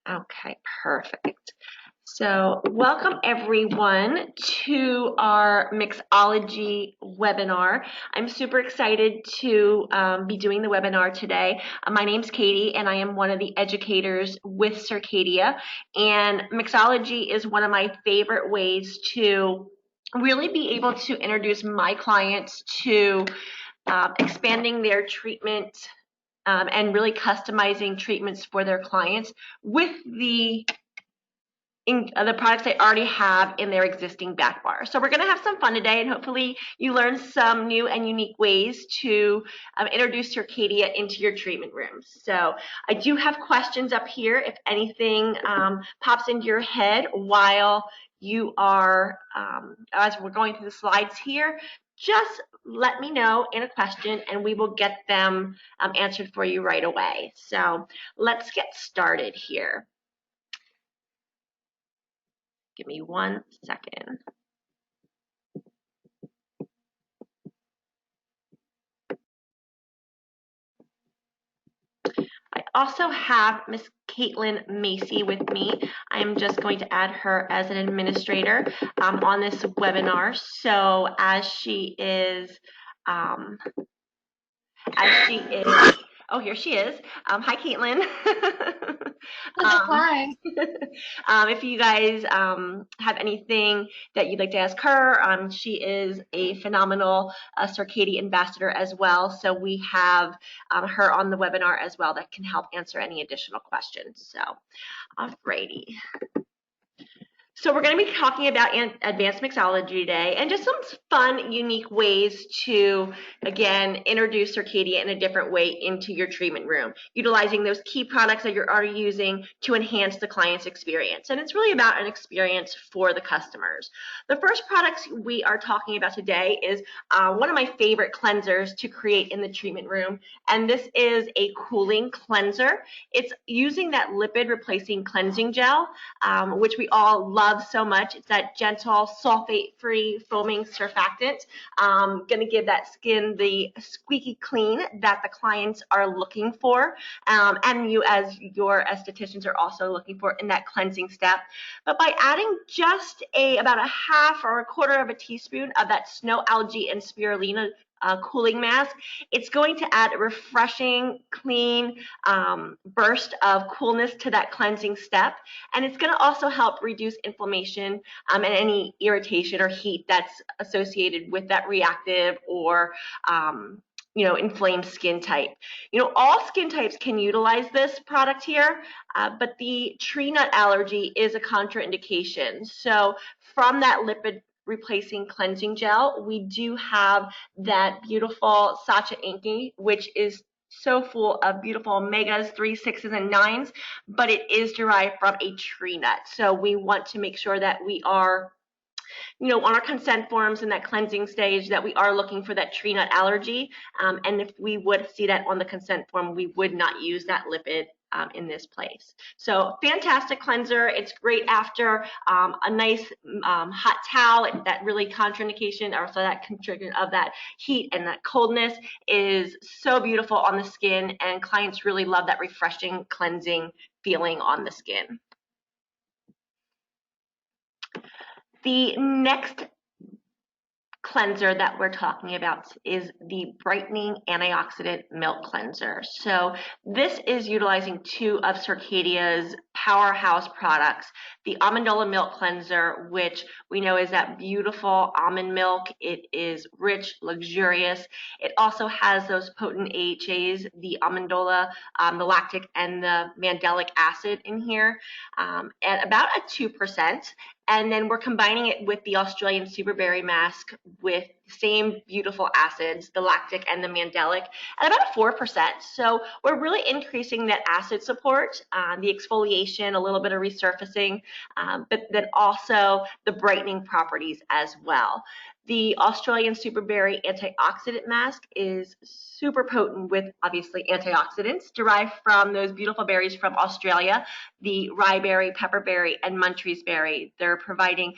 Okay, perfect. So welcome everyone to our Mixology webinar. I'm super excited to be doing the webinar today. My name's Katie and I am one of the educators with Circadia, and Mixology is one of my favorite ways to really be able to introduce my clients to expanding their treatment and really customizing treatments for their clients with the products they already have in their existing back bar. So we're going to have some fun today, and hopefully you learn some new and unique ways to introduce Circadia into your treatment rooms. So I do have questions up here if anything pops into your head while you are, as we're going through the slides here. Just let me know in a question and we will get them answered for you right away. So let's get started here. Give me 1 second. I also have Miss Caitlin Macy with me. I'm just going to add her as an administrator on this webinar. So as she is, oh, here she is. Hi, Caitlin. Hi. If you guys have anything that you'd like to ask her, she is a phenomenal Circadia ambassador as well. So we have her on the webinar as well that can help answer any additional questions. So, alrighty. So we're going to be talking about advanced mixology today and just some fun, unique ways to, again, introduce Circadia in a different way into your treatment room, utilizing those key products that you're already using to enhance the client's experience. And it's really about an experience for the customers. The first products we are talking about today is one of my favorite cleansers to create in the treatment room, and this is a cooling cleanser. It's using that lipid replacing cleansing gel, which we all love so much. It's that gentle, sulfate-free foaming surfactant, going to give that skin the squeaky clean that the clients are looking for, and you as your estheticians are also looking for in that cleansing step. But by adding just about a half or a quarter of a teaspoon of that snow algae and spirulina cooling mask, it's going to add a refreshing, clean burst of coolness to that cleansing step. And it's going to also help reduce inflammation and any irritation or heat that's associated with that reactive or inflamed skin type. All skin types can utilize this product here, but the tree nut allergy is a contraindication. So from that lipid replacing cleansing gel, we do have that beautiful Sacha Inky, which is so full of beautiful omegas, 3, 6s, and 9s, but it is derived from a tree nut. So we want to make sure that we are, on our consent forms in that cleansing stage, that we are looking for that tree nut allergy. And if we would see that on the consent form, we would not use that lipid in this place. So fantastic cleanser. It's great after a nice hot towel. That really contraindication, or so that contribution of that heat and that coldness is so beautiful on the skin, and clients really love that refreshing cleansing feeling on the skin. The next cleanser that we're talking about is the brightening antioxidant milk cleanser. So this is utilizing two of Circadia's powerhouse products, the Almondola milk cleanser, which we know is that beautiful almond milk. It is rich, luxurious. It also has those potent AHAs, the Almondola, the lactic, and the mandelic acid in here at about a 2%. And then we're combining it with the Australian superberry mask with the same beautiful acids, the lactic and the mandelic, at about a 4%. So we're really increasing that acid support, the exfoliation, a little bit of resurfacing, but then also the brightening properties as well. The Australian Superberry Antioxidant Mask is super potent with obviously antioxidants derived from those beautiful berries from Australia, the ryeberry, pepperberry, and Muntries berry. They're providing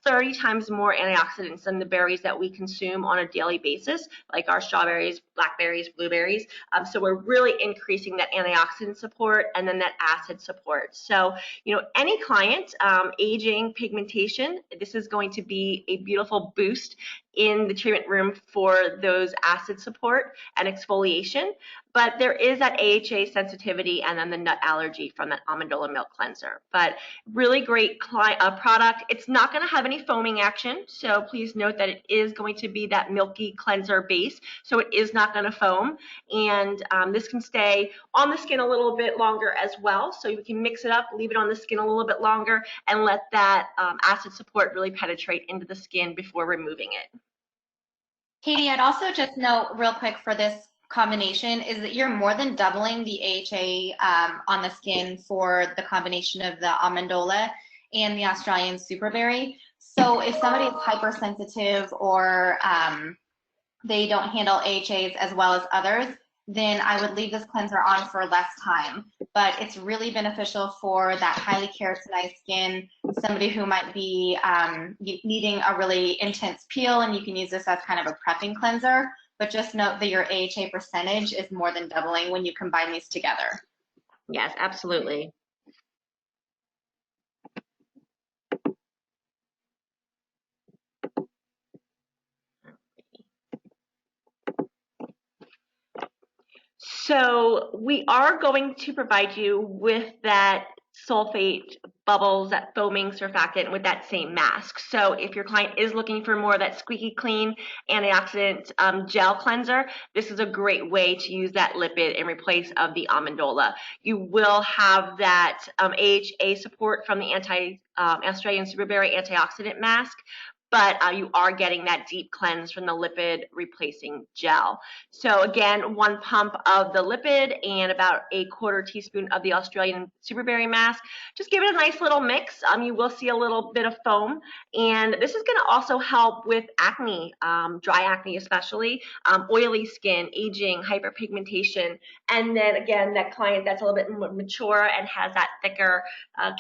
30 times more antioxidants than the berries that we consume on a daily basis, like our strawberries, blackberries, blueberries. So we're really increasing that antioxidant support and then that acid support. So, any client, aging, pigmentation, this is going to be a beautiful boost in the treatment room for those acid support and exfoliation. But there is that AHA sensitivity and then the nut allergy from that Amendola milk cleanser. But really great product. It's not going to have any foaming action, so please note that it is going to be that milky cleanser base, so it is not going to foam. And this can stay on the skin a little bit longer as well, so you can mix it up, leave it on the skin a little bit longer, and let that acid support really penetrate into the skin before removing it. Katie, I'd also just note real quick for this combination is that you're more than doubling the AHA on the skin for the combination of the Amendola and the Australian Superberry. So if somebody is hypersensitive or they don't handle AHAs as well as others, then I would leave this cleanser on for less time. But it's really beneficial for that highly keratinized skin, somebody who might be needing a really intense peel, and you can use this as kind of a prepping cleanser. But just note that your AHA percentage is more than doubling when you combine these together. Yes, absolutely. So we are going to provide you with that sulfate bubbles, that foaming surfactant with that same mask. So if your client is looking for more of that squeaky clean antioxidant gel cleanser, this is a great way to use that lipid in replace of the Amendola. You will have that AHA support from the Australian Superberry antioxidant mask, but you are getting that deep cleanse from the lipid replacing gel. So again, 1 pump of the lipid and about a 1/4 teaspoon of the Australian Superberry mask. Just give it a nice little mix. You will see a little bit of foam, and this is going to also help with acne, dry acne especially, oily skin, aging, hyperpigmentation, and then again, that client that's a little bit more mature and has that thicker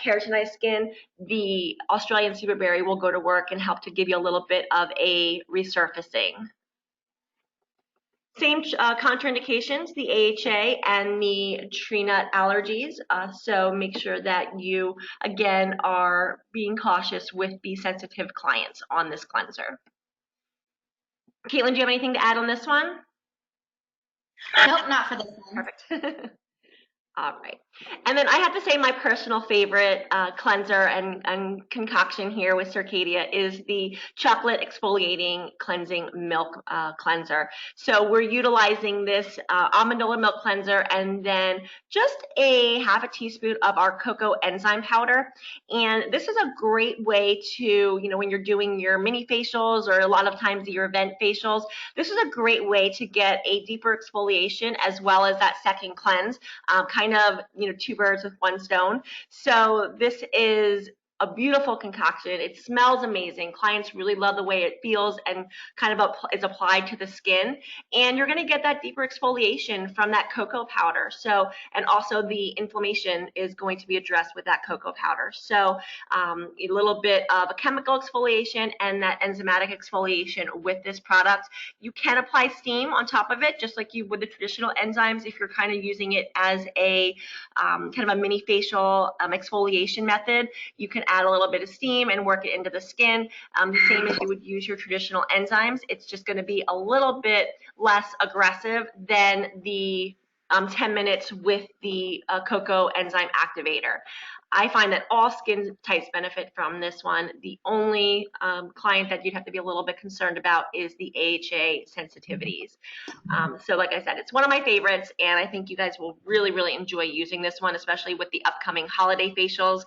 keratinized skin, the Australian Superberry will go to work and help to give you a little bit of a resurfacing. Same contraindications, the AHA and the tree nut allergies. So make sure that you, again, are being cautious with the sensitive clients on this cleanser. Caitlin, do you have anything to add on this one? Nope, not for this one. Perfect. All right. And then I have to say my personal favorite cleanser and concoction here with Circadia is the chocolate exfoliating cleansing milk cleanser. So we're utilizing this Amendola milk cleanser and then just a 1/2 teaspoon of our cocoa enzyme powder. And this is a great way to, when you're doing your mini facials or a lot of times your event facials, this is a great way to get a deeper exfoliation as well as that second cleanse. Kind of, 2 birds with 1 stone. So this is a beautiful concoction. It smells amazing. Clients really love the way it feels and kind of is applied to the skin. And you're going to get that deeper exfoliation from that cocoa powder. So, and also the inflammation is going to be addressed with that cocoa powder. So a little bit of a chemical exfoliation and that enzymatic exfoliation with this product. You can apply steam on top of it, just like you would the traditional enzymes if you're kind of using it as a kind of a mini facial exfoliation method. You can add a little bit of steam and work it into the skin, the same as you would use your traditional enzymes. It's just going to be a little bit less aggressive than the 10 minutes with the cocoa enzyme activator. I find that all skin types benefit from this one. The only client that you'd have to be a little bit concerned about is the AHA sensitivities. So like I said, it's one of my favorites, and I think you guys will really, really enjoy using this one, especially with the upcoming holiday facials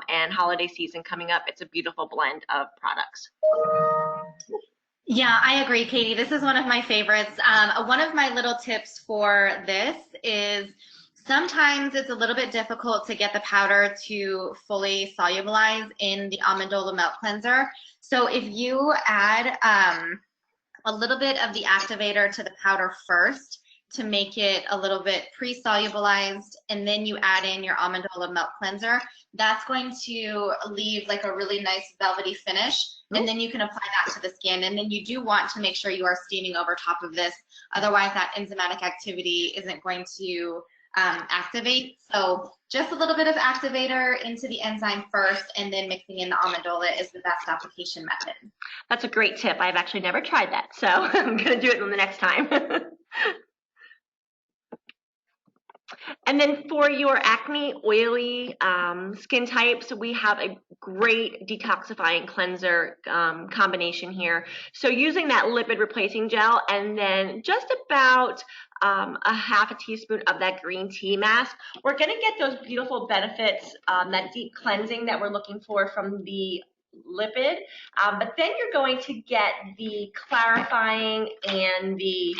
and holiday season coming up. It's a beautiful blend of products. Yeah, I agree, Katie. This is one of my favorites. One of my little tips for this is, Sometimes it's a little bit difficult to get the powder to fully solubilize in the Amendola Milk Cleanser. So if you add a little bit of the activator to the powder first to make it a little bit pre-solubilized, and then you add in your Amendola Milk Cleanser, that's going to leave like a really nice velvety finish, and then you can apply that to the skin. And then you do want to make sure you are steaming over top of this, otherwise that enzymatic activity isn't going to activate. So just a little bit of activator into the enzyme first, and then mixing in the Amendola is the best application method. That's a great tip. I've actually never tried that, so I'm going to do it the next time. And then for your acne, oily skin types, we have a great detoxifying cleanser combination here. So using that lipid replacing gel and then just about a half a teaspoon of that green tea mask, we're going to get those beautiful benefits, that deep cleansing that we're looking for from the lipid, but then you're going to get the clarifying and the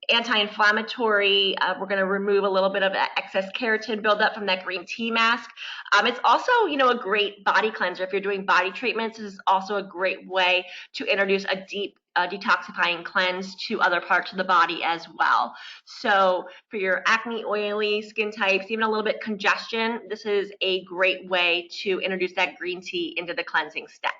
anti-inflammatory. We're going to remove a little bit of that excess keratin buildup from that green tea mask. It's also, a great body cleanser. If you're doing body treatments, this is also a great way to introduce a deep detoxifying cleanse to other parts of the body as well. So for your acne, oily skin types, even a little bit congestion, this is a great way to introduce that green tea into the cleansing step.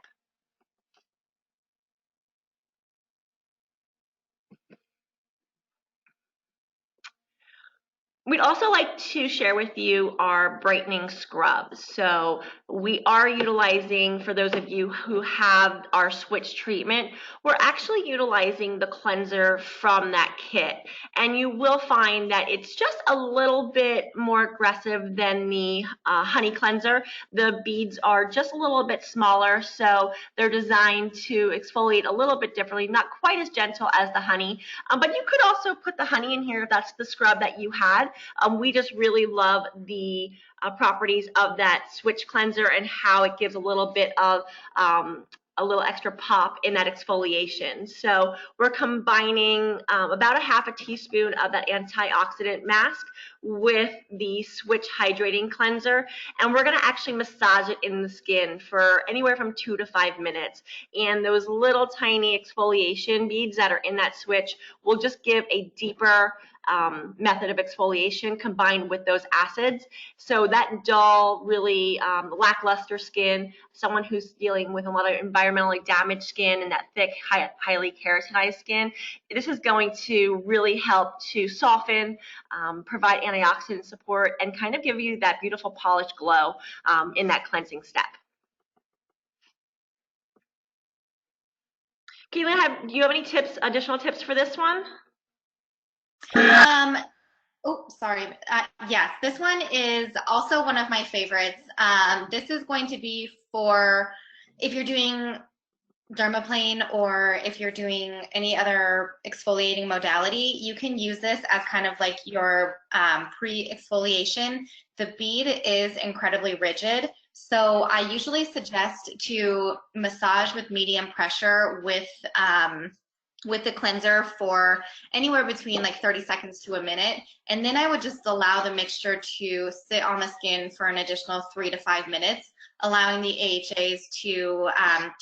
We'd also like to share with you our brightening scrubs. So we are utilizing, for those of you who have our switch treatment, we're actually utilizing the cleanser from that kit. And you will find that it's just a little bit more aggressive than the honey cleanser. The beads are just a little bit smaller, so they're designed to exfoliate a little bit differently, not quite as gentle as the honey. But you could also put the honey in here if that's the scrub that you had. We just really love the properties of that switch cleanser and how it gives a little bit of a little extra pop in that exfoliation. So we're combining about a half a teaspoon of that antioxidant mask with the Switch Hydrating Cleanser, and we're going to actually massage it in the skin for anywhere from 2 to 5 minutes. And those little tiny exfoliation beads that are in that switch will just give a deeper method of exfoliation combined with those acids. So that dull, really lackluster skin, someone who's dealing with a lot of environmentally damaged skin and that thick, highly keratinized skin, this is going to really help to soften, provide antioxidant support, and kind of give you that beautiful polished glow in that cleansing step. Keelan, do you have any tips, additional tips for this one? Oh, sorry. Yes, this one is also one of my favorites. This is going to be for if you're doing dermaplane or if you're doing any other exfoliating modality, you can use this as kind of like your pre-exfoliation. The bead is incredibly rigid, so I usually suggest to massage with medium pressure with the cleanser for anywhere between like 30 seconds to a minute. And then I would just allow the mixture to sit on the skin for an additional 3 to 5 minutes, allowing the AHAs to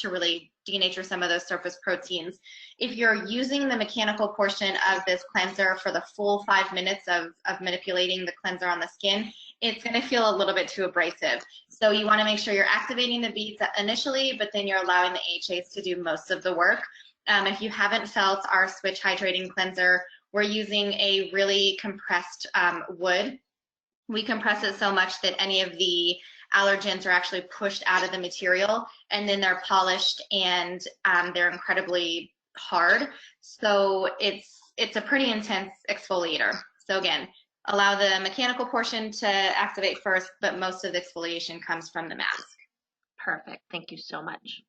really denature some of those surface proteins. If you're using the mechanical portion of this cleanser for the full 5 minutes of manipulating the cleanser on the skin, it's going to feel a little bit too abrasive. So you want to make sure you're activating the beads initially, but then you're allowing the AHAs to do most of the work. If you haven't felt our Switch Hydrating Cleanser, we're using a really compressed wood. We compress it so much that any of the allergens are actually pushed out of the material, and then they're polished and they're incredibly hard. So it's a pretty intense exfoliator. So again, allow the mechanical portion to activate first, but most of the exfoliation comes from the mask. Perfect. Thank you so much.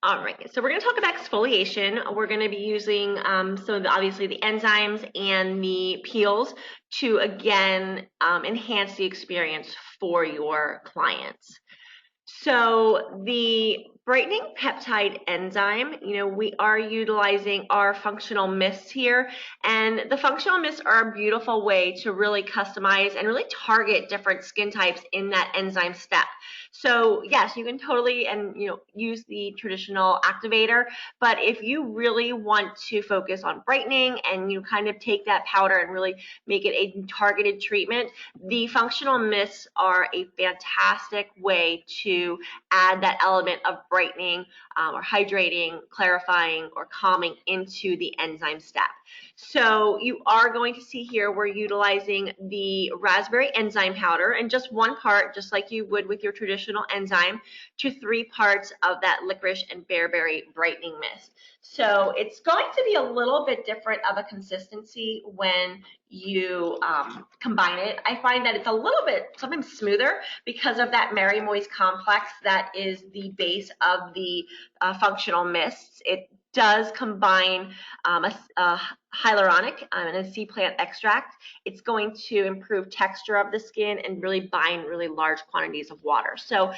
All right, so we're going to talk about exfoliation. We're going to be using obviously the enzymes and the peels to, again, enhance the experience for your clients. So the brightening peptide enzyme, we are utilizing our functional mists here, and the functional mists are a beautiful way to really customize and really target different skin types in that enzyme step. So yes, you can totally use the traditional activator, but if you really want to focus on brightening and you kind of take that powder and really make it a targeted treatment, the functional mists are a fantastic way to add that element of brightening or hydrating, clarifying, or calming into the enzyme step. So you are going to see here we're utilizing the raspberry enzyme powder in just one part, just like you would with your traditional enzyme, to 3 parts of that licorice and bearberry brightening mist. So it's going to be a little bit different of a consistency when you combine it. I find that it's a little bit sometimes smoother because of that Mary Moise complex that is the base of the functional mists. It does combine a hyaluronic and a sea plant extract. It's going to improve texture of the skin and really bind really large quantities of water. So,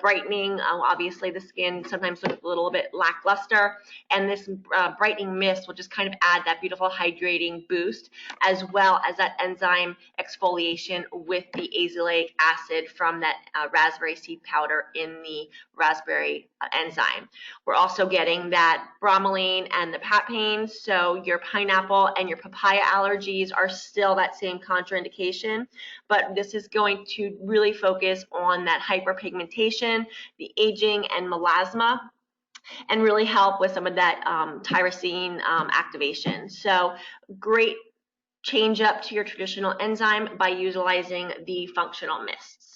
brightening, obviously the skin sometimes looks a little bit lackluster, and this brightening mist will just kind of add that beautiful hydrating boost, as well as that enzyme exfoliation with the azelaic acid from that raspberry seed powder in the raspberry enzyme. We're also getting that bromelain and the papain, so your pineapple and your papaya allergies are still that same contraindication, but this is going to really focus on that hyperpigmentation, the aging, and melasma, and really help with some of that tyrosine activation. So great change up to your traditional enzyme by utilizing the functional mists.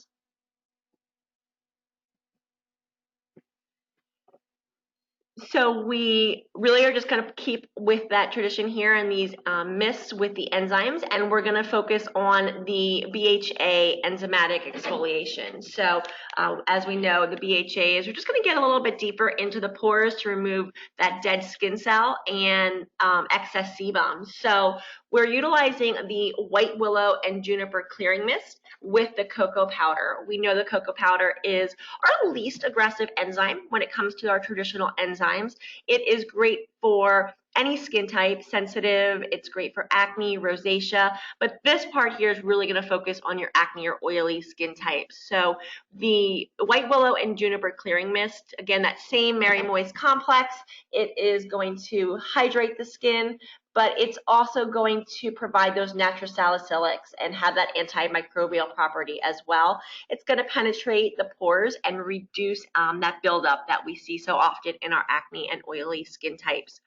So we really are just going to keep with that tradition here and these mists with the enzymes, and we're going to focus on the BHA enzymatic exfoliation. So as we know, the BHAs, we're just going to get a little bit deeper into the pores to remove that dead skin cell and excess sebum. So we're utilizing the white willow and juniper clearing mist with the cocoa powder. We know the cocoa powder is our least aggressive enzyme when it comes to our traditional enzymes. It is great for any skin type, sensitive, it's great for acne, rosacea, but this part here is really going to focus on your acne or oily skin types. So the white willow and juniper clearing mist, again, that same Mary Moise complex, it is going to hydrate the skin, but it's also going to provide those natural salicylics and have that antimicrobial property as well. It's going to penetrate the pores and reduce that buildup that we see so often in our acne and oily skin types.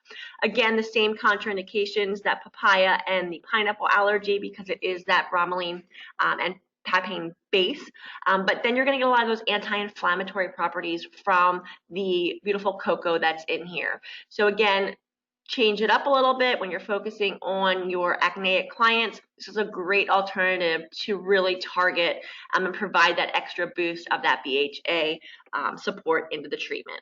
Again, the same contraindications that papaya and the pineapple allergy, because it is that bromelain and papain base, but then you're going to get a lot of those anti-inflammatory properties from the beautiful cocoa that's in here. So again, change it up a little bit when you're focusing on your acneic clients. This is a great alternative to really target and provide that extra boost of that BHA support into the treatment.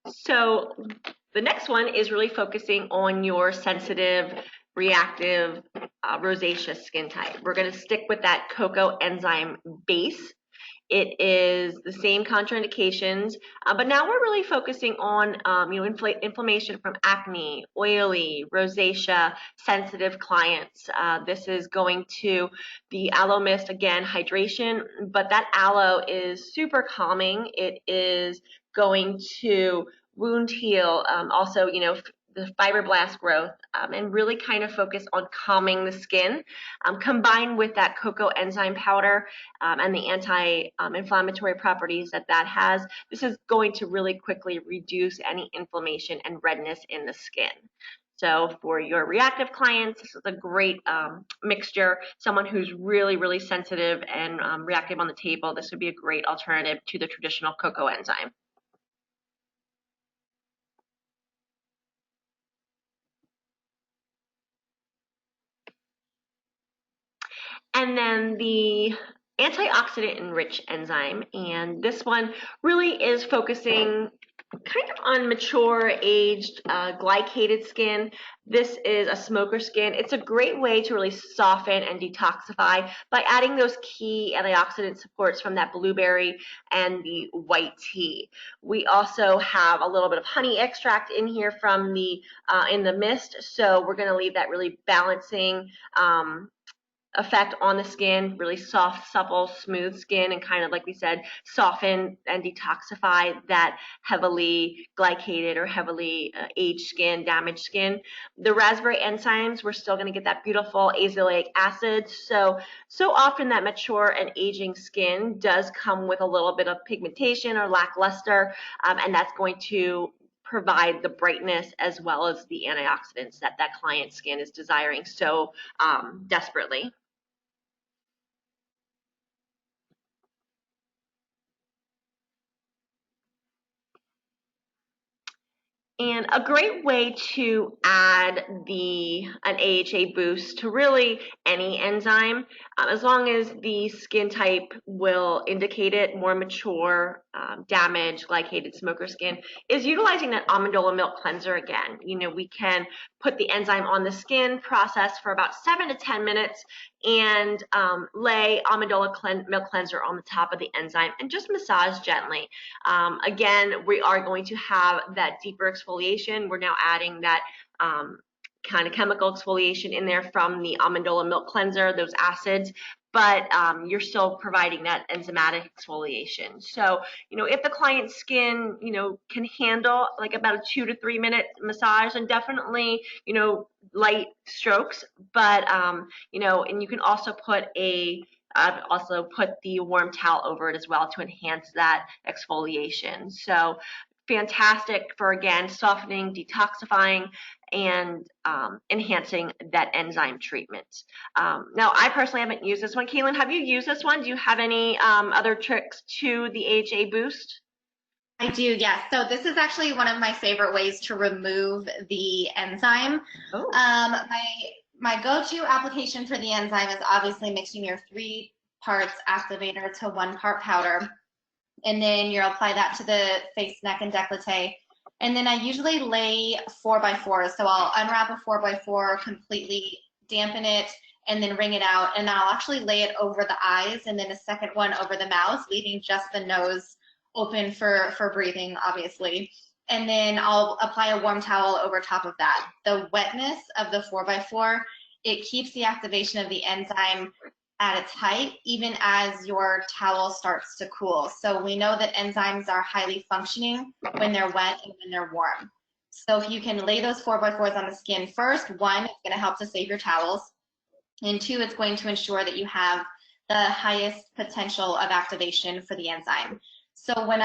So the next one is really focusing on your sensitive, reactive, rosacea skin type. We're going to stick with that cocoa enzyme base. It is the same contraindications, but now we're really focusing on inflammation from acne, oily, rosacea, sensitive clients. This is going to the aloe mist, again, hydration, but that aloe is super calming. It is going to wound heal, also, the fibroblast growth, and really kind of focus on calming the skin, combined with that cocoa enzyme powder and the anti-inflammatory properties that has. This is going to really quickly reduce any inflammation and redness in the skin. So for your reactive clients, this is a great mixture. Someone who's really, really sensitive and reactive on the table, this would be a great alternative to the traditional cocoa enzyme. And then the antioxidant enriched enzyme, and this one really is focusing kind of on mature, aged, glycated skin. This is a smoker skin. It's a great way to really soften and detoxify by adding those key antioxidant supports from that blueberry and the white tea. We also have a little bit of honey extract in here from the in the mist, so we're going to leave that really balancing effect on the skin, really soft, supple, smooth skin, and kind of, like we said, soften and detoxify that heavily glycated or heavily aged skin, damaged skin. The raspberry enzymes, we're still going to get that beautiful azelaic acid. So often that mature and aging skin does come with a little bit of pigmentation or lackluster, and that's going to provide the brightness as well as the antioxidants that that client's skin is desiring so desperately. And a great way to add an AHA boost to really any enzyme, as long as the skin type will indicate it, more mature, damaged, glycated smoker skin, is utilizing that amendola milk cleanser again. You know, we can put the enzyme on the skin, process for about 7 to 10 minutes, and lay amendola milk cleanser on the top of the enzyme and just massage gently. Again, we are going to have that deeper exfoliation. We're now adding that kind of chemical exfoliation in there from the amendola milk cleanser, those acids, but you're still providing that enzymatic exfoliation. So, you know, if the client's skin, you know, can handle like about a 2 to 3 minute massage, and definitely, you know, light strokes, but, you know, and you can also put I've also put the warm towel over it as well to enhance that exfoliation. So fantastic for, again, softening, detoxifying, and enhancing that enzyme treatment. Now, I personally haven't used this one. Kaylin, have you used this one? Do you have any other tricks to the AHA boost? I do, yes. So this is actually one of my favorite ways to remove the enzyme. Oh, My go-to application for the enzyme is obviously mixing your 3 parts activator to 1 part powder. And then you'll apply that to the face, neck, and décolleté. And then I usually lay 4x4s. So I'll unwrap a 4x4, completely dampen it, and then wring it out. And I'll actually lay it over the eyes and then a second one over the mouth, leaving just the nose open for breathing, obviously. And then I'll apply a warm towel over top of that. The wetness of the 4x4, it keeps the activation of the enzyme at its height, even as your towel starts to cool. So we know that enzymes are highly functioning when they're wet and when they're warm. So if you can lay those 4x4s on the skin first, 1, it's going to help to save your towels. And 2, it's going to ensure that you have the highest potential of activation for the enzyme. So when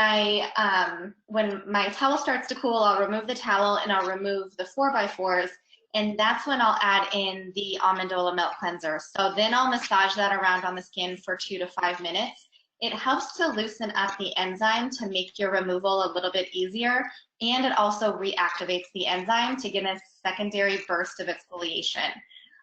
my towel starts to cool, I'll remove the towel and I'll remove the 4x4s, and that's when I'll add in the amendola milk cleanser. So then I'll massage that around on the skin for 2 to 5 minutes. It helps to loosen up the enzyme to make your removal a little bit easier, and it also reactivates the enzyme to get a secondary burst of exfoliation.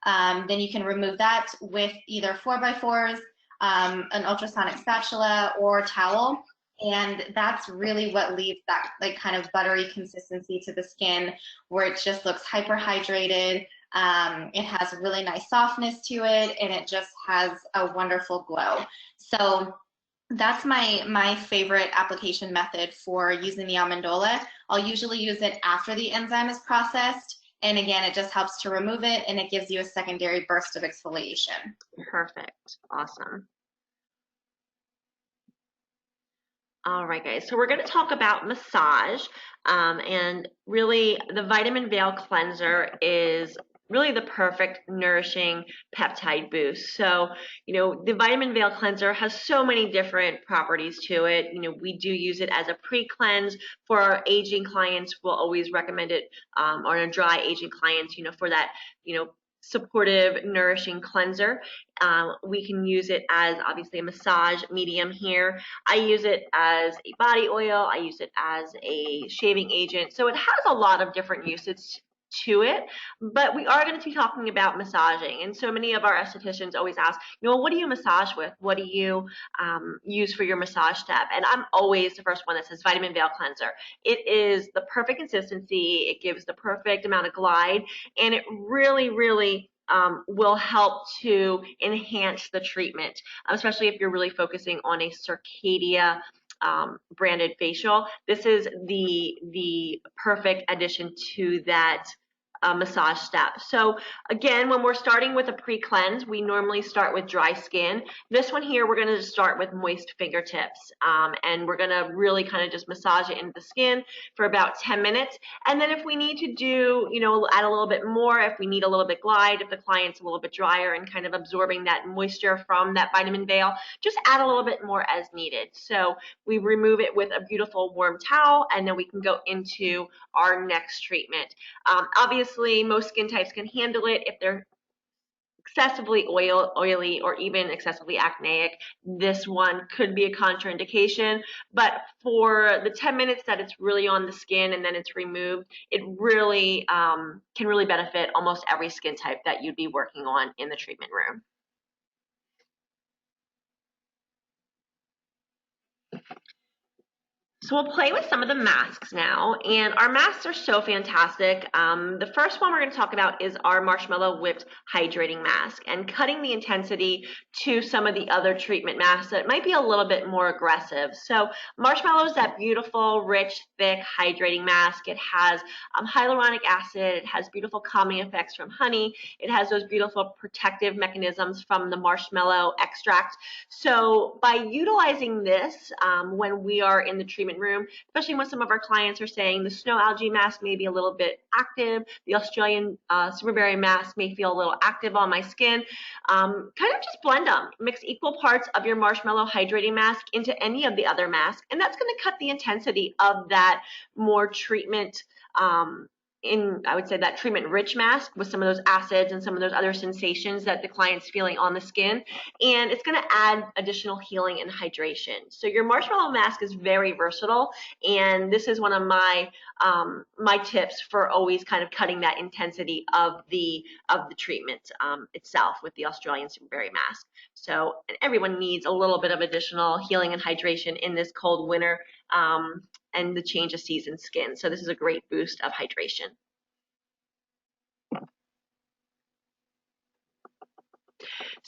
Then you can remove that with either 4x4s, an ultrasonic spatula, or towel. And that's really what leaves that like kind of buttery consistency to the skin, where it just looks hyperhydrated. It has really nice softness to it, and it just has a wonderful glow. So that's my favorite application method for using the amendola. I'll usually use it after the enzyme is processed. And again, it just helps to remove it, and it gives you a secondary burst of exfoliation. perfect. Awesome. All right, guys, so we're going to talk about massage, and really the Vitamin Veil Cleanser is really the perfect nourishing peptide boost. So, you know, the Vitamin Veil Cleanser has so many different properties to it. You know, we do use it as a pre-cleanse for our aging clients. We'll always recommend it, or our dry aging clients, you know, for that, you know, supportive, nourishing cleanser. We can use it as obviously a massage medium here. I use it as a body oil. I use it as a shaving agent. So it has a lot of different to it, but we are going to be talking about massaging. And so many of our estheticians always ask, what do you massage with? What do you use for your massage step? And I'm always the first one that says vitamin veil cleanser. It is the perfect consistency. It gives the perfect amount of glide, and it really, really will help to enhance the treatment, especially if you're really focusing on a Circadia branded facial. This is the perfect addition to that massage step. So again, when we're starting with a pre-cleanse, we normally start with dry skin. This one here, we're going to start with moist fingertips, and we're going to really kind of just massage it into the skin for about 10 minutes. And then if we need to do, add a little bit more, if we need a little bit glide, if the client's a little bit drier and kind of absorbing that moisture from that vitamin veil, just add a little bit more as needed. So we remove it with a beautiful warm towel, and then we can go into our next treatment. Obviously, most skin types can handle it. If they're excessively oily or even excessively acneic, this one could be a contraindication. But for the 10 minutes that it's really on the skin and then it's removed, it really can really benefit almost every skin type that you'd be working on in the treatment room. So we'll play with some of the masks now, and our masks are so fantastic. The first one we're going to talk about is our Marshmallow Whipped Hydrating Mask, and cutting the intensity to some of the other treatment masks that might be a little bit more aggressive. So Marshmallow is that beautiful, rich, thick, hydrating mask. It has hyaluronic acid. It has beautiful calming effects from honey. It has those beautiful protective mechanisms from the marshmallow extract. So by utilizing this when we are in the treatment room, especially when some of our clients are saying the snow algae mask may be a little bit active, the Australian superberry mask may feel a little active on my skin, kind of just blend them. Mix equal parts of your marshmallow hydrating mask into any of the other masks, and that's going to cut the intensity of that more treatment I would say that treatment rich mask with some of those acids and some of those other sensations that the client's feeling on the skin, and it's going to add additional healing and hydration. So your marshmallow mask is very versatile, and this is one of my my tips for always kind of cutting that intensity of the treatment itself with the Australian superberry mask. So and everyone needs a little bit of additional healing and hydration in this cold winter and the change of season skin. So this is a great boost of hydration.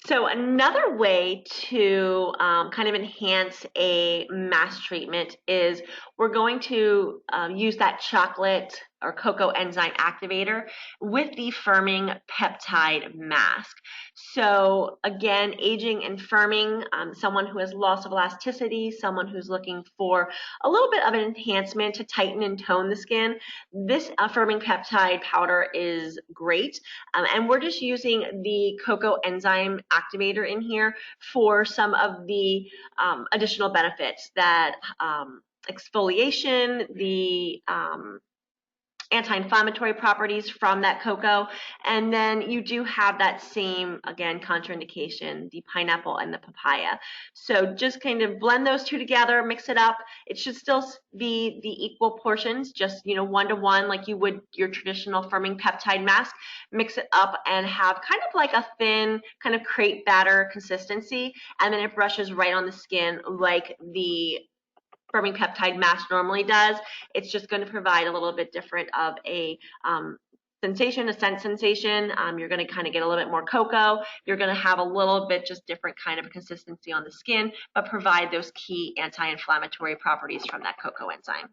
So another way to kind of enhance a mask treatment is we're going to use that chocolate or cocoa enzyme activator with the firming peptide mask. So again, aging and firming, someone who has loss of elasticity, someone who's looking for a little bit of an enhancement to tighten and tone the skin, this firming peptide powder is great. And we're just using the cocoa enzyme activator in here for some of the additional benefits that exfoliation, the anti-inflammatory properties from that cocoa, and then you do have that same, again, contraindication, the pineapple and the papaya. So just kind of blend those two together, mix it up. It should still be the equal portions, just 1 to 1 like you would your traditional firming peptide mask. Mix it up and have kind of like a thin kind of crepe batter consistency, and then it brushes right on the skin like the firming peptide mask normally does. It's just going to provide a little bit different of a sensation, a scent sensation. You're going to kind of get a little bit more cocoa. You're going to have a little bit just different kind of consistency on the skin, but provide those key anti-inflammatory properties from that cocoa enzyme.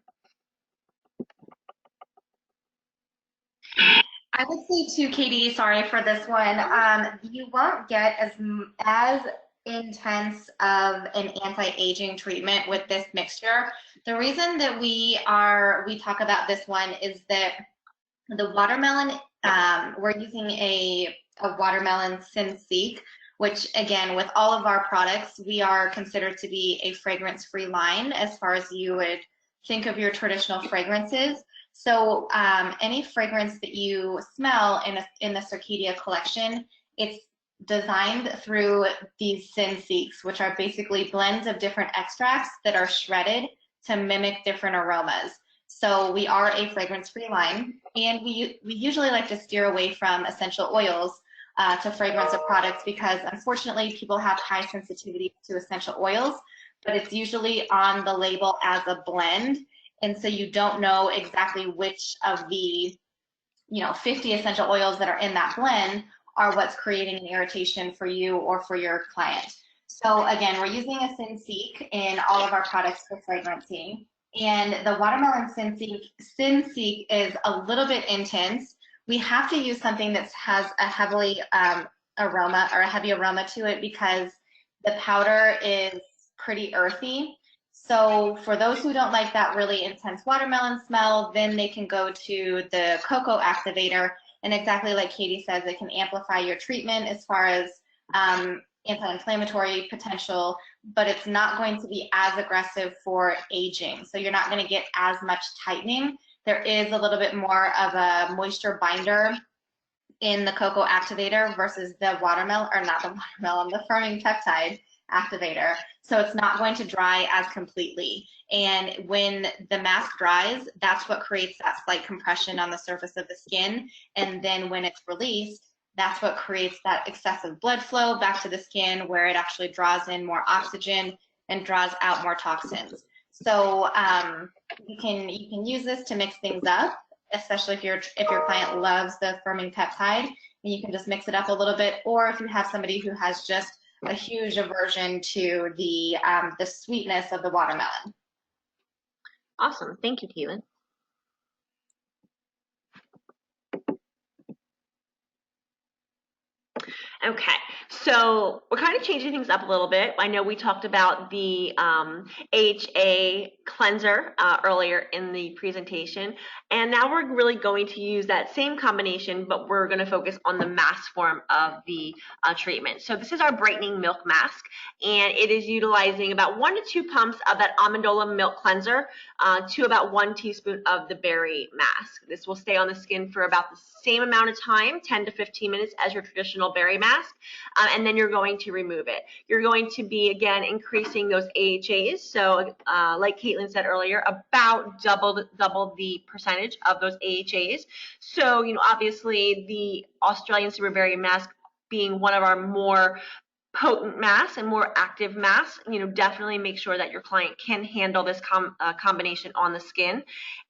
I would say too, Katie, sorry for this one, you won't get as intense of an anti-aging treatment with this mixture. The reason that we talk about this one is that the watermelon, we're using a watermelon Synseek, which again, with all of our products, we are considered to be a fragrance-free line as far as you would think of your traditional fragrances. So any fragrance that you smell in the Circadia collection, it's designed through these Synseeks, which are basically blends of different extracts that are shredded to mimic different aromas. So we are a fragrance-free line, and we usually like to steer away from essential oils to fragrance of products because unfortunately people have high sensitivity to essential oils, but it's usually on the label as a blend, and so you don't know exactly which of the 50 essential oils that are in that blend are what's creating an irritation for you or for your client. So again, we're using a Synseek in all of our products for fragrancy. And the watermelon Synseek is a little bit intense. We have to use something that has a heavy aroma to it because the powder is pretty earthy. So for those who don't like that really intense watermelon smell, then they can go to the cocoa activator. And exactly like Katie says, it can amplify your treatment as far as anti-inflammatory potential, but it's not going to be as aggressive for aging. So you're not going to get as much tightening. There is a little bit more of a moisture binder in the cocoa activator versus the watermelon, or not the watermelon, the firming peptide activator. So it's not going to dry as completely. And when the mask dries, that's what creates that slight compression on the surface of the skin. And then when it's released, that's what creates that excessive blood flow back to the skin where it actually draws in more oxygen and draws out more toxins. So you can use this to mix things up, especially if your client loves the firming peptide, and you can just mix it up a little bit. Or if you have somebody who has just a huge aversion to the sweetness of the watermelon. Awesome. Thank you, Caitlin. Okay, so we're kind of changing things up a little bit. I know we talked about the AHA cleanser earlier in the presentation, and now we're really going to use that same combination, but we're going to focus on the mask form of the treatment. So this is our brightening milk mask, and it is utilizing about 1 to 2 pumps of that Amendola milk cleanser to about 1 teaspoon of the berry mask. This will stay on the skin for about the same amount of time, 10 to 15 minutes, as your traditional berry mask. And then you're going to remove it. You're going to be, again, increasing those AHAs. So like Caitlin said earlier, about double the percentage of those AHAs. So, obviously the Australian super berry mask being one of our more potent masks and more active masks, definitely make sure that your client can handle this combination on the skin.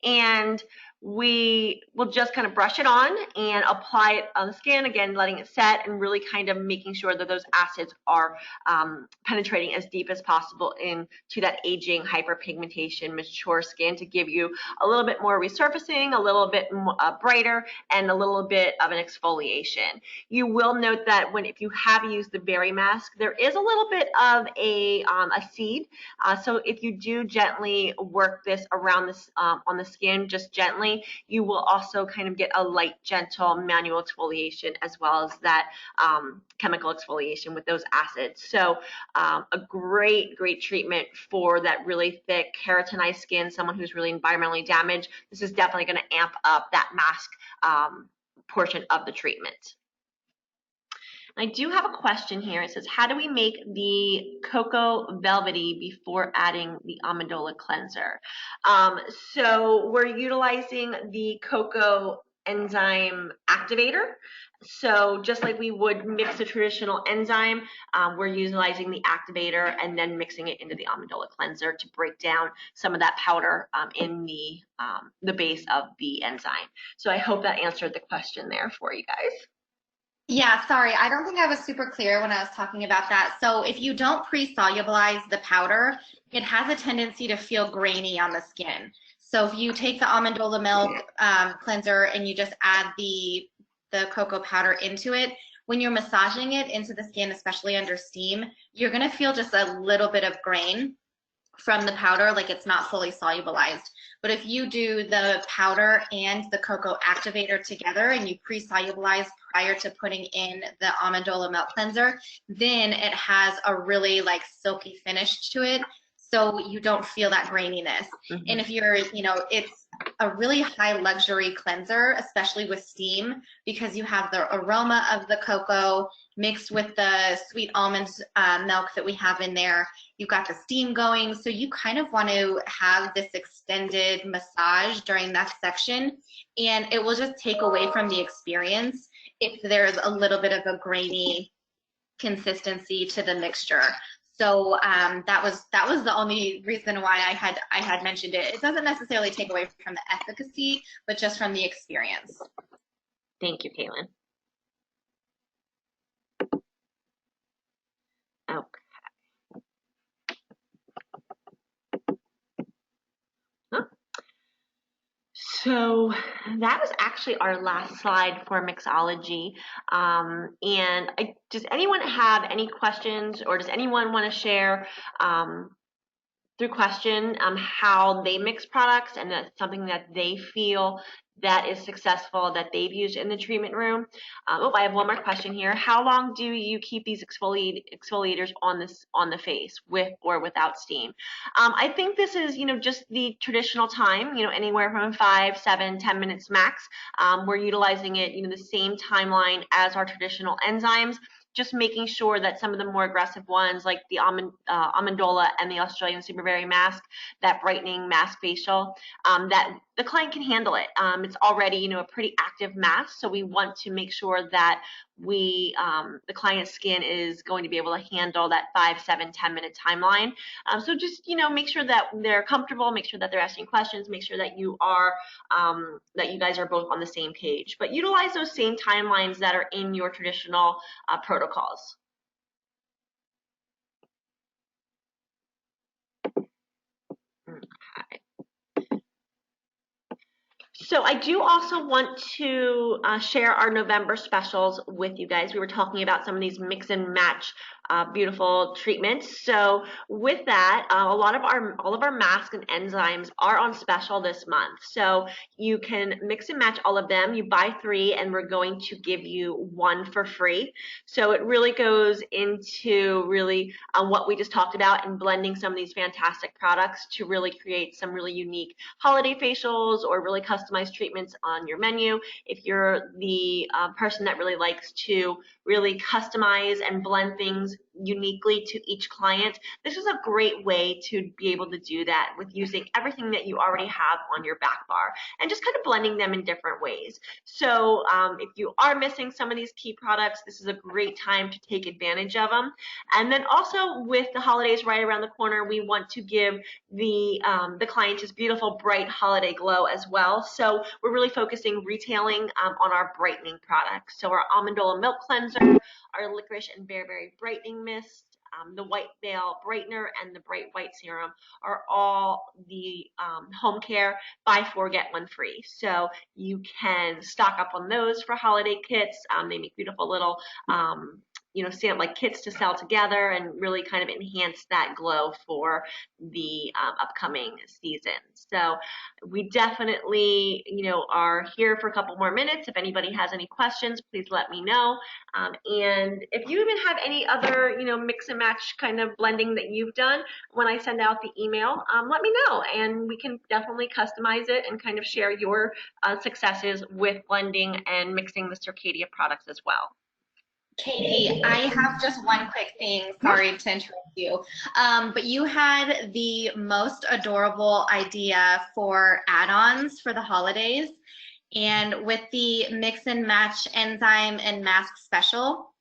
And we will just kind of brush it on and apply it on the skin, again, letting it set and really kind of making sure that those acids are penetrating as deep as possible into that aging, hyperpigmentation, mature skin to give you a little bit more resurfacing, a little bit brighter, and a little bit of an exfoliation. You will note that if you have used the berry mask, there is a little bit of a seed. So if you do gently work this around this on the skin, just gently, you will also kind of get a light, gentle manual exfoliation as well as that chemical exfoliation with those acids. So a great treatment for that really thick keratinized skin, someone who's really environmentally damaged. This is definitely going to amp up that mask portion of the treatment. I do have a question here. It says, how do we make the cocoa velvety before adding the Amendola cleanser? So we're utilizing the cocoa enzyme activator. So just like we would mix a traditional enzyme, we're utilizing the activator and then mixing it into the Amendola cleanser to break down some of that powder in the base of the enzyme. So I hope that answered the question there for you guys. Yeah, sorry, I don't think I was super clear when I was talking about that. So if you don't pre-solubilize the powder, it has a tendency to feel grainy on the skin. So if you take the Amendola milk cleanser and you just add the cocoa powder into it, when you're massaging it into the skin, especially under steam, you're going to feel just a little bit of grain from the powder, like it's not fully solubilized. But if you do the powder and the cocoa activator together and you pre-solubilize prior to putting in the Amendola milk cleanser, then it has a really like silky finish to it. So you don't feel that graininess. Mm-hmm. And if you're, it's a really high luxury cleanser, especially with steam, because you have the aroma of the cocoa mixed with the sweet almond milk that we have in there. You've got the steam going, so you kind of want to have this extended massage during that section, and it will just take away from the experience if there's a little bit of a grainy consistency to the mixture. So that was the only reason why I had mentioned it. It doesn't necessarily take away from the efficacy, but just from the experience. Thank you, Caitlin. Okay. So that was actually our last slide for Mixology. Does anyone have any questions, or does anyone want to share through question how they mix products, and that's something that they feel that is successful that they've used in the treatment room? I have one more question here. How long do you keep these exfoliators on the face, with or without steam? I think this is, just the traditional time, anywhere from 5, 7, 10 minutes max. We're utilizing it, the same timeline as our traditional enzymes, just making sure that some of the more aggressive ones, like the Amendola and the Australian Super Berry Mask, that brightening mask facial, that the client can handle it. It's already, a pretty active mask, so we want to make sure that the client's skin is going to be able to handle that 5, 7, 10-minute timeline. So just, make sure that they're comfortable, make sure that they're asking questions, make sure that you guys are both on the same page. But utilize those same timelines that are in your traditional protocols. Okay. So I do also want to share our November specials with you guys. We were talking about some of these mix and match beautiful treatments. So with that, all of our masks and enzymes are on special this month. So you can mix and match all of them. You buy 3 and we're going to give you 1 for free. So it really goes into really what we just talked about, and blending some of these fantastic products to really create some really unique holiday facials or really customized treatments on your menu. If you're the person that really likes to really customize and blend things uniquely to each client, this is a great way to be able to do that with using everything that you already have on your back bar and just kind of blending them in different ways. So if you are missing some of these key products, this is a great time to take advantage of them. And then also, with the holidays right around the corner, we want to give the client this beautiful bright holiday glow as well. So we're really focusing retailing on our brightening products. So our Amendola Milk Cleanser, our Licorice and Bearberry Brightening Mist, the White Veil Brightener, and the Bright White Serum are all the home care buy 4 get 1 free. So you can stock up on those for holiday kits. They make beautiful little like kits to sell together and really kind of enhance that glow for the upcoming season. So we definitely, are here for a couple more minutes. If anybody has any questions, please let me know. And if you even have any other, mix and match kind of blending that you've done, when I send out the email, let me know, and we can definitely customize it and kind of share your successes with blending and mixing the Circadia products as well. Katie, I have just one quick thing. Sorry to interrupt you. But you had the most adorable idea for add-ons for the holidays. And with the mix and match enzyme and mask special,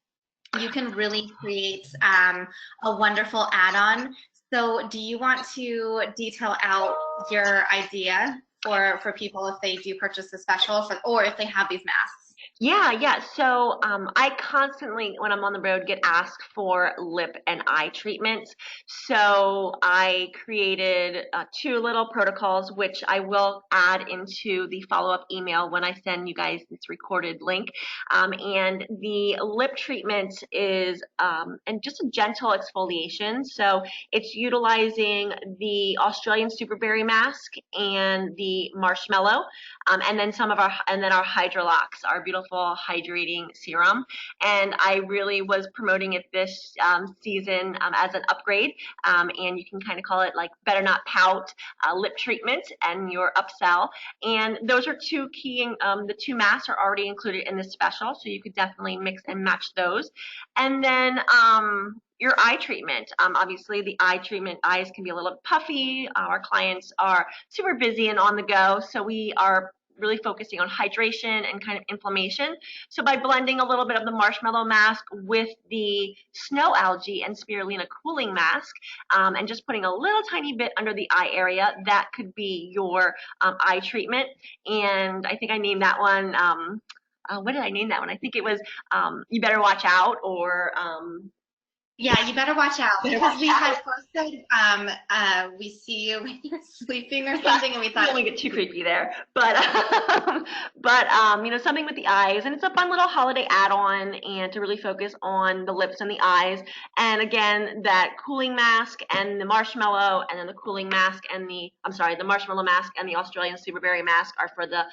you can really create a wonderful add-on. So do you want to detail out your idea for people if they do purchase the special, or if they have these masks? Yeah. So I constantly, when I'm on the road, get asked for lip and eye treatments. So I created 2 little protocols, which I will add into the follow-up email when I send you guys this recorded link. And the lip treatment is and just a gentle exfoliation. So it's utilizing the Australian Super Berry Mask and the Marshmallow, and then our Hydrolox, our beautiful beautiful hydrating serum. And I really was promoting it this season as an upgrade. And you can kind of call it like Better Not Pout lip treatment and your upsell. And those are two key, the two masks are already included in this special, so you could definitely mix and match those. And then your eye treatment. Obviously, the eye treatment, eyes can be a little puffy. Our clients are super busy and on the go, so we are really focusing on hydration and kind of inflammation. So by blending a little bit of the marshmallow mask with the snow algae and spirulina cooling mask, and just putting a little tiny bit under the eye area, that could be your eye treatment. And I think I named that one, what did I name that one? I think it was You Better Watch Out, or Yeah, you better watch out because we had posted, we see you when you're sleeping or something, and we I thought don't want to get too creepy there, but something with the eyes, and it's a fun little holiday add-on, and to really focus on the lips and the eyes. And again, that cooling mask and the marshmallow, and then the cooling mask and the marshmallow mask and the Australian superberry mask are for the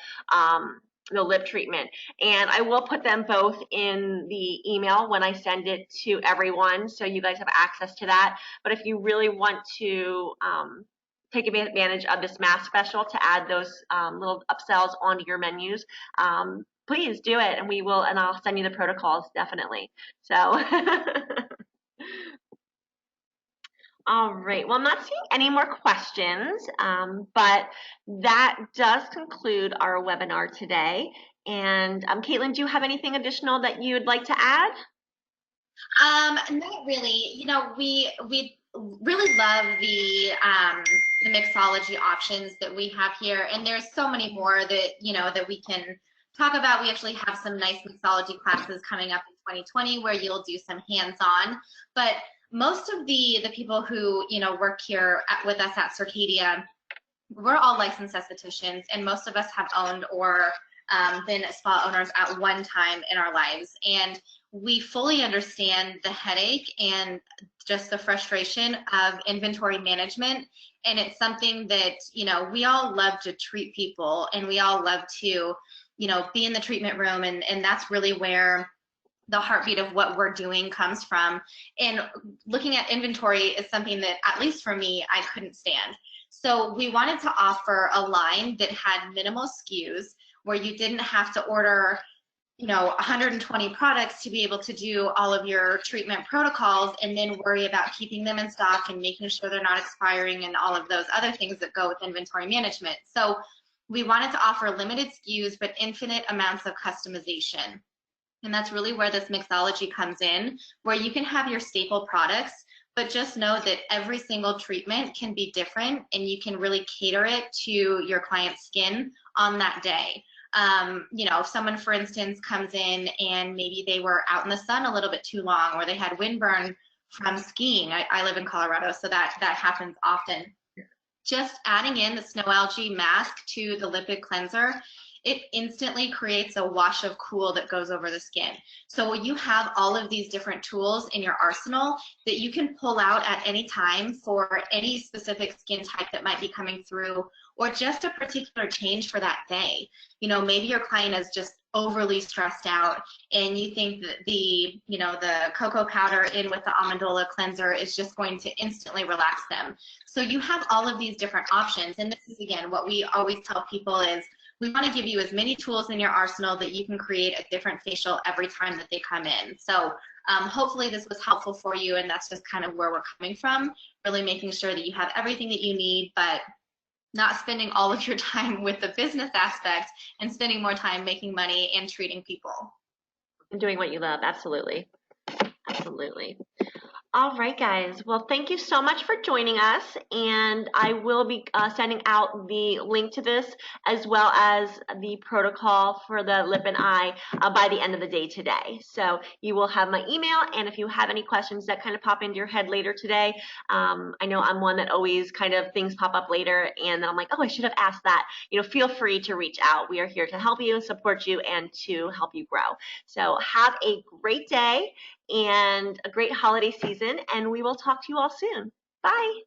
lip treatment. And I will put them both in the email when I send it to everyone, so you guys have access to that. But if you really want to take advantage of this mask special to add those little upsells onto your menus, please do it, and I'll send you the protocols, definitely. So all right. Well, I'm not seeing any more questions, but that does conclude our webinar today. And Caitlin, do you have anything additional that you'd like to add? Not really. You know, we really love the mixology options that we have here, and there's so many more that that we can talk about. We actually have some nice mixology classes coming up in 2020 where you'll do some hands-on. But most of the people who work here with us at Circadia, we're all licensed estheticians, and most of us have owned or been spa owners at one time in our lives, and we fully understand the headache and just the frustration of inventory management. And it's something that we all love to treat people, and we all love to be in the treatment room, and that's really where the heartbeat of what we're doing comes from. And looking at inventory is something that, at least for me, I couldn't stand. So we wanted to offer a line that had minimal SKUs, where you didn't have to order 120 products to be able to do all of your treatment protocols, and then worry about keeping them in stock and making sure they're not expiring and all of those other things that go with inventory management. So we wanted to offer limited SKUs but infinite amounts of customization. And that's really where this mixology comes in, where you can have your staple products, but just know that every single treatment can be different, and you can really cater it to your client's skin on that day. If someone, for instance, comes in and maybe they were out in the sun a little bit too long, or they had windburn from skiing. I live in Colorado, so that happens often. Just adding in the snow algae mask to the lipid cleanser, it instantly creates a wash of cool that goes over the skin. So you have all of these different tools in your arsenal that you can pull out at any time for any specific skin type that might be coming through, or just a particular change for that day. Maybe your client is just overly stressed out, and you think that the cocoa powder in with the Amendola cleanser is just going to instantly relax them. So you have all of these different options, and this is, again, what we always tell people is, we want to give you as many tools in your arsenal that you can create a different facial every time that they come in. So hopefully this was helpful for you, and that's just kind of where we're coming from, really making sure that you have everything that you need, but not spending all of your time with the business aspect, and spending more time making money and treating people. And doing what you love, absolutely. Absolutely. All right, guys. Well, thank you so much for joining us, and I will be sending out the link to this as well as the protocol for the lip and eye by the end of the day today. So you will have my email, and if you have any questions that kind of pop into your head later today, I know I'm one that always kind of things pop up later, and then I'm like, oh, I should have asked that. Feel free to reach out. We are here to help you, support you, and to help you grow. So have a great day and a great holiday season, and we will talk to you all soon. Bye.